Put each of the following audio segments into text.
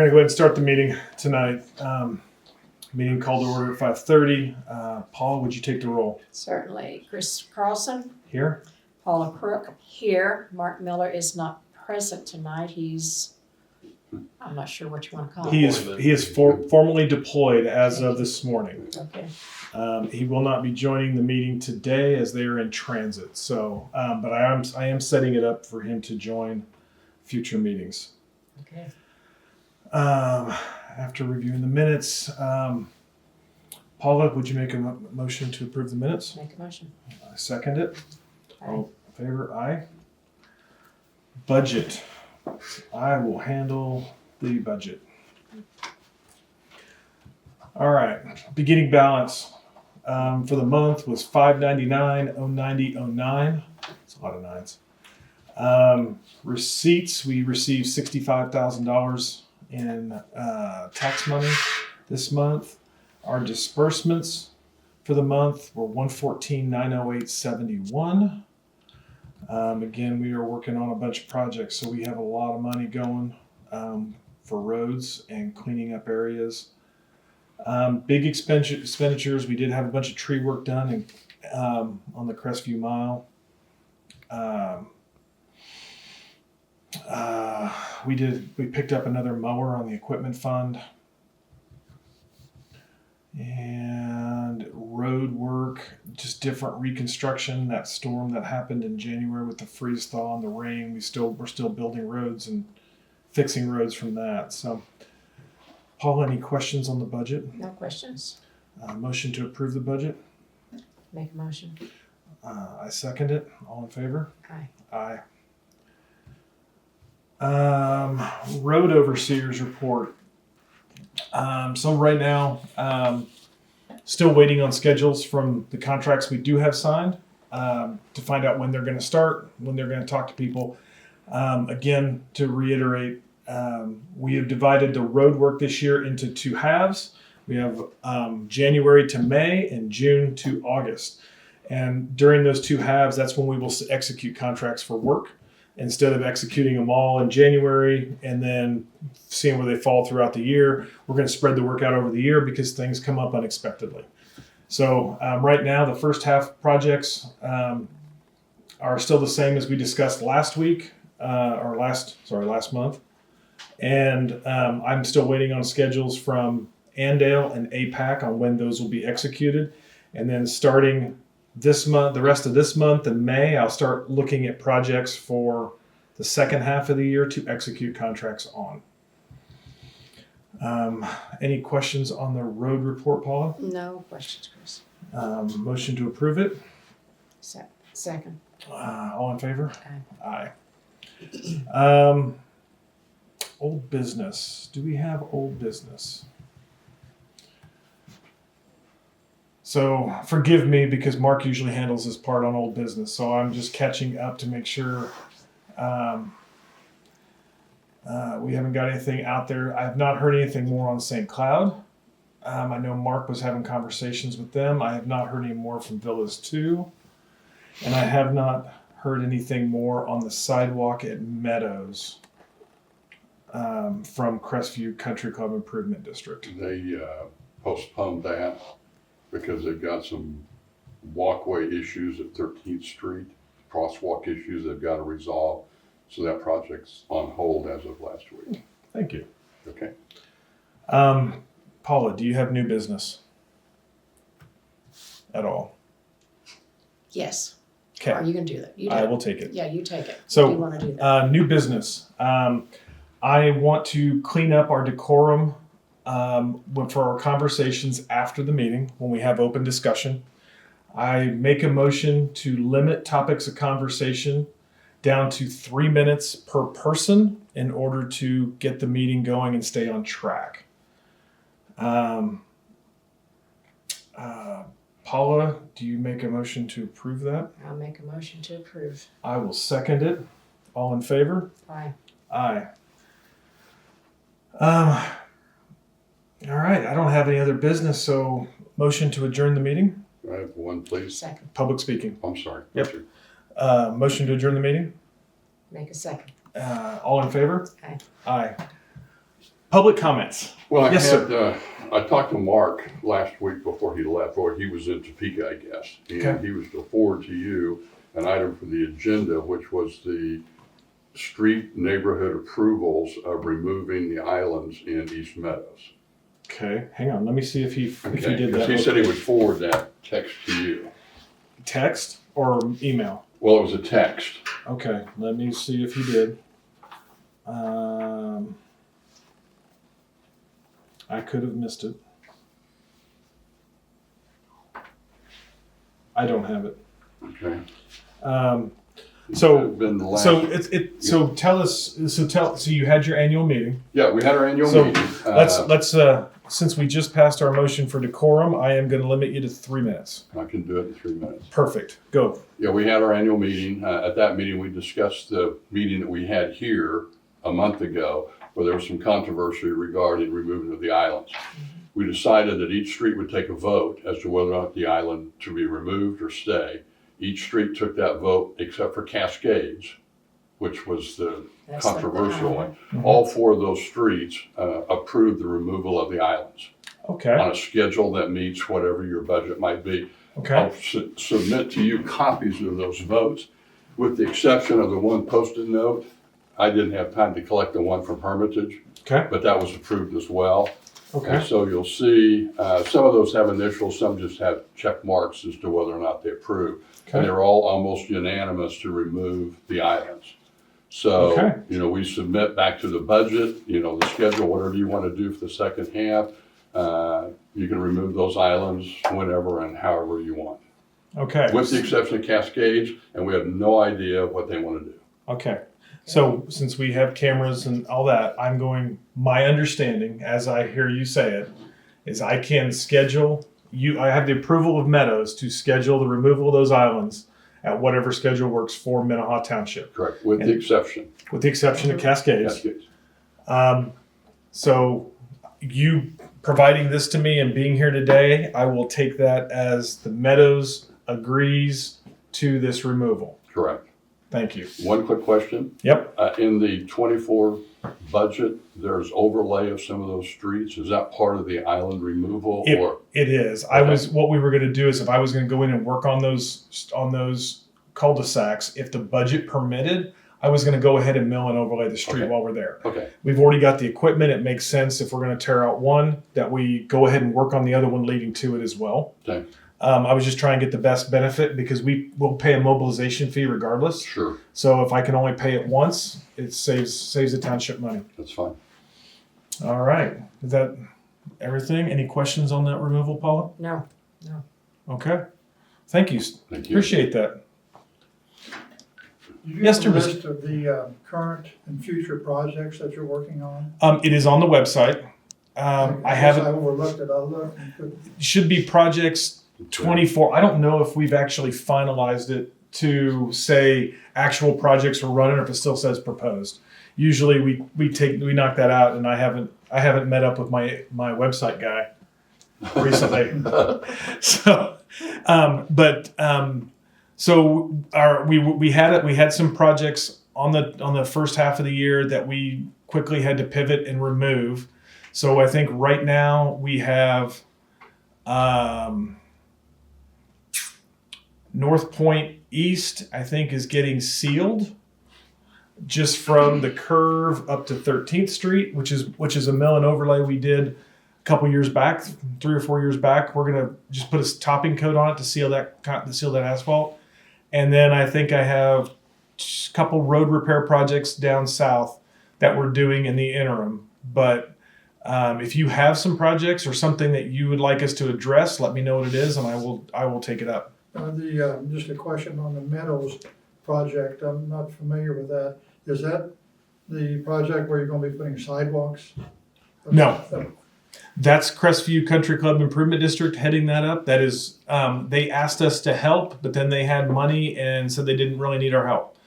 going to go ahead and start the meeting tonight. Meeting called to order at 5:30. Paul, would you take the roll? Certainly. Chris Carlson, Here. Paula Crook here. Mark Miller is not present tonight. I'm not sure what you want to call him. He is formally deployed as of this morning. Okay. He will not be joining the meeting today as they are in transit. So, but I am setting it up for him to join future meetings. Okay. After reviewing the minutes, Paula, would you make a motion to approve the minutes? Make a motion. I second it. Aye. All in favor? Aye. Budget. I will handle the budget. All right. Beginning balance for the month was $599,090.09. That's a lot of nines. Receipts, we received $65,000 in tax money this month. Our disbursements for the month were $114,908.71. Again, we are working on a bunch of projects, so we have a lot of money going for roads and cleaning up areas. Big expenditures. We did have a bunch of tree work done on the Crestview Mile. We picked up another mower on the equipment fund. And road work, just different reconstruction. That storm that happened in January with the freeze thaw and the rain, we're still building roads and fixing roads from that. So, Paul, any questions on the budget? No questions. Motion to approve the budget. Make a motion. I second it. All in favor? Aye. Aye. Road overseers report. So right now, still waiting on schedules from the contracts we do have signed to find out when they're going to start, when they're going to talk to people. Again, to reiterate, we have divided the road work this year into two halves. We have January to May and June to August. And during those two halves, that's when we will execute contracts for work. Instead of executing them all in January and then seeing where they fall throughout the year, we're going to spread the work out over the year because things come up unexpectedly. So right now, the first half projects are still the same as we discussed last week, last month. And I'm still waiting on schedules from Andale and APAC on when those will be executed. And then starting this month, the rest of this month in May, I'll start looking at projects for the second half of the year to execute contracts on. Any questions on the road report, Paula? No questions, Chris. Motion to approve it. Second. All in favor? Aye. Aye. Old business. Do we have old business? So forgive me because Mark usually handles this part on old business. So I'm just catching up to make sure we haven't got anything out there. I have not heard anything more on St. Cloud. I know Mark was having conversations with them. I have not heard any more from Villas 2. And I have not heard anything more on the sidewalk at Meadows from Crestview Country Club Improvement District. They postponed that because they've got some walkway issues at 13th Street, crosswalk issues they've got to resolve. So that project's on hold as of last week. Thank you. Okay. Paula, do you have new business at all? Yes. Okay. Are you going to do that? You do. I will take it. Yeah, you take it. So, you want to do that? New business. I want to clean up our decorum for our conversations after the meeting when we have open discussion. I make a motion to limit topics of conversation down to 3 minutes per person in order to get the meeting going and stay on track. Paula, do you make a motion to approve that? I'll make a motion to approve. I will second it. All in favor? Aye. Aye. All right, I don't have any other business, so motion to adjourn the meeting? I have one, please. Second. Public speaking. I'm sorry. Yep. Richard. Motion to adjourn the meeting? Make a second. All in favor? Aye. Aye. Public comments. Well, Yes, I talked to Mark last week before he left, or he was in Topeka, I guess. And Okay. he was to forward to you an item for the agenda, which was the street neighborhood approvals of removing the islands in East Meadows. Okay, hang on. Let me see if he Okay, did 'cause that. he said he would forward that text to you. Text or email. Well, it was a text. Okay, let me see if he did. I could have missed it. I don't have it. Okay. So- It's been the last, So tell us. So you had your annual meeting. yeah, we had our annual So meeting. Let's since we just passed our motion for decorum, I am going to limit you to 3 minutes. I can do it in 3 minutes. Perfect. Go. Yeah, we had our annual meeting. At that meeting, we discussed the meeting that we had here a month ago, where there was some controversy regarding removing of the islands. We decided that each street would take a vote as to whether or not the island to be removed or stay. Each street took that vote except for Cascades, which was the That's the controversial island. one. All 4 of those streets approved the removal of the islands Okay. on a schedule that meets whatever your budget might be. Okay. I'll submit to you copies of those votes, with the exception of the one posted note. I didn't have time to collect the one from Hermitage, Okay. but that was approved as well. And Okay. so you'll see, some of those have initials, some just have check marks as to whether or not they approve. And Okay. they're all almost unanimous to remove the islands. So, Okay. we submit back to the budget, the schedule, whatever you want to do for the second half. You can remove those islands whenever and however you want, Okay. with the exception of Cascades, and we have no idea what they want to do. Okay. So since we have cameras and all that, my understanding, as I hear you say it, is I can schedule I have the approval of Meadows to schedule the removal of those islands at whatever schedule works for Minnehaha Township, Correct, with the exception, with the exception of Cascades. Cascades. So you providing this to me and being here today, I will take that as the Meadows agrees to this removal. Correct. Thank you. One quick question. Yep. In the 24 budget, there's overlay of some of those streets. Is that part of the island removal or? It is. Okay. What we were going to do is if I was going to go in and work on those cul-de-sacs, if the budget permitted, I was going to go ahead and mill and overlay the street Okay. while we're there. Okay, We've already got the equipment. It makes sense if we're going to tear out one that we go ahead and work on the other one leading to it as well. okay, I was just trying to get the best benefit because we will pay a mobilization fee regardless. sure, So if I can only pay it once, it saves the township money. that's fine. All right. Is that everything? Any questions on that removal, Paula? No. Okay. Thank you. Thank you. Appreciate that. Do you Yes, have a sir, list of the current and future projects that you're working on? It is on the website. I guess haven't. I overlooked it. I'll look and put- Should be projects 24. I don't know if we've actually finalized it to say actual projects we're running, or if it still says proposed. Usually we knock that out, and I haven't met up with my website guy recently. We had some projects on the first half of the year that we quickly had to pivot and remove. So I think right now we have North Point East, I think, is getting sealed just from the curve up to 13th Street, which is a mill and overlay we did a couple years back, 3 or 4 years back. We're gonna just put a topping coat on it to seal that asphalt, and then I think I have a couple road repair projects down south that we're doing in the interim. But if you have some projects or something that you would like us to address, let me know what it is, and I will take it up. Just a question on the Meadows project. I'm not familiar with that. Is that the project where you're going to be putting sidewalks? No. That's Crestview Country Club Improvement District heading that up. That is, they asked us to help, but then they had money and said they didn't really need our help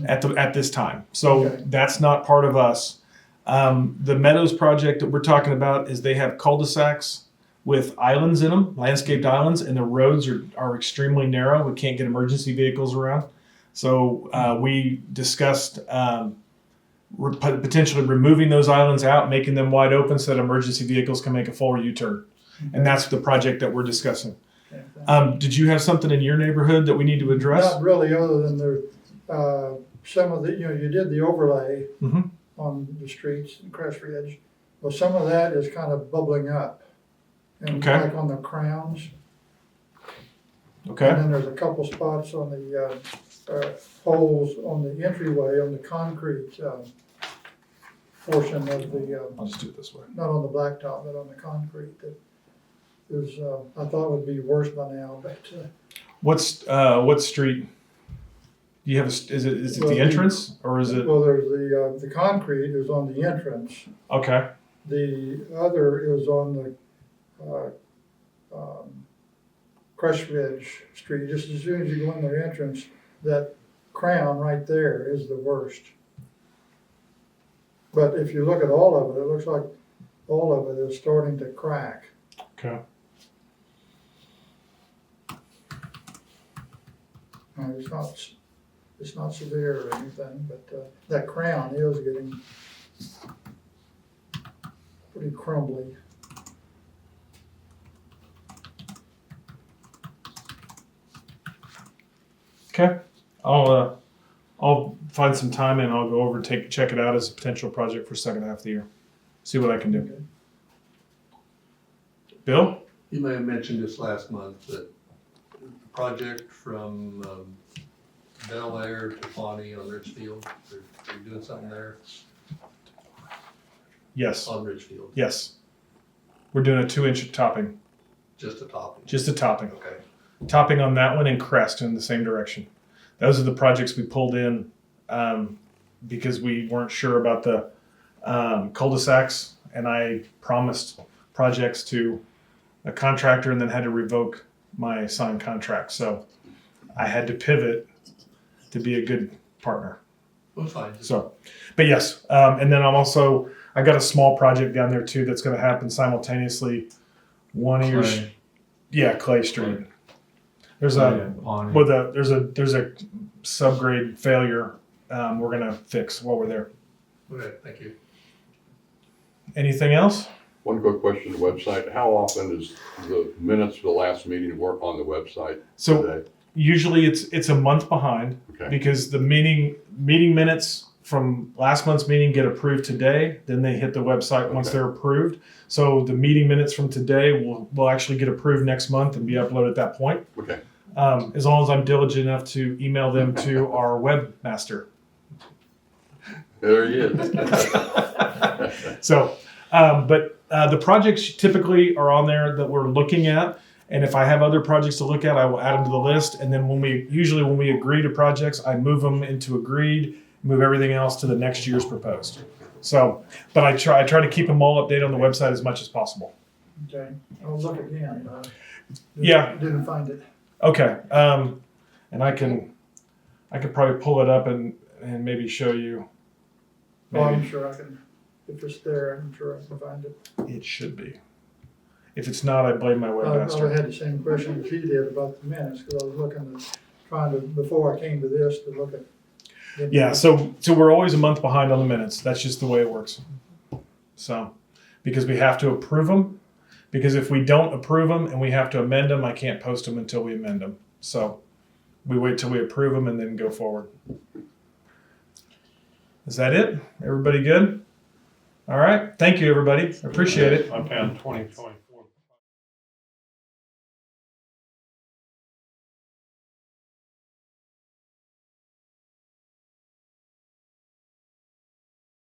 at this time. So Okay. that's not part of us. The Meadows project that we're talking about is they have cul-de-sacs with islands in them, landscaped islands, and the roads are extremely narrow. We can't get emergency vehicles around. So we discussed potentially removing those islands out, making them wide open so that emergency vehicles can make a full U-turn. And that's the project that we're discussing. Okay. Did you have something in your neighborhood that we need to address? Not really, other than there, some of the, you did the overlay Mhm. on the streets in Crest Ridge. Well, some of that is kind of bubbling up. And Okay. like on the crowns. Okay. And then there's a couple spots on the, holes on the entryway, on the concrete, portion of the, I'll just do it this way. not on the blacktop, but on the concrete that is, I thought would be worse by now, but, What street? Do you have is it Well, the entrance or is it? well, there's the concrete is on the entrance. Okay. The other is on the, Crest Ridge Street, just as soon as you go in the entrance, that crown right there is the worst. But if you look at all of it, it looks like all of it is starting to crack. Okay. It's not severe or anything, but, that crown is getting pretty crumbly. Okay. I'll find some time and I'll go over and check it out as a potential project for second half of the year. See what I can do. Okay. Bill? You may have mentioned this last month, that the project from Bel Air to Pawnee on Richfield, they're doing something there Yes. on Richfield, Yes. We're doing a 2-inch topping. just a topping. Just a topping. Okay, Topping on that one and crest in the same direction. Those are the projects we pulled in because we weren't sure about the cul-de-sacs, and I promised projects to a contractor and then had to revoke my signed contract. So I had to pivot to be a good partner. well, fine. So, but yes, and then I got a small project down there too that's going to happen simultaneously. One of your, Clay Street. There's there's a subgrade failure we're gonna fix while we're there. Okay, thank you. Anything else? One quick question, the website, how often is the minutes of the last meeting work on the website So today? usually it's a month behind Okay, because the meeting minutes from last month's meeting get approved today. Then they hit the website once Okay. they're approved. So the meeting minutes from today will actually get approved next month and be uploaded at that point. okay. As long as I'm diligent enough to email them to our webmaster. There he is. So, but the projects typically are on there that we're looking at. And if I have other projects to look at, I will add them to the list. And then when we agree to projects, I move them into agreed, move everything else to the next year's proposed. So, but I try to keep them all updated on the website as much as possible. Okay, I'll look again. Yeah. Didn't find it. Okay. And I could probably pull it up and maybe show you. Well, I'm Maybe sure I can, if it's there, I'm sure I can find it. it should be. If it's not, I blame my I webmaster. had the same question as he did about the minutes, because I was looking at, before I came to this, to look at. Yeah, so we're always a month behind on the minutes. That's just the way it works. So, because we have to approve them, because if we don't approve them and we have to amend them, I can't post them until we amend them. So, we wait till we approve them and then go forward. Is that it? Everybody good? All right. Thank you, everybody. I appreciate it. I found 2024.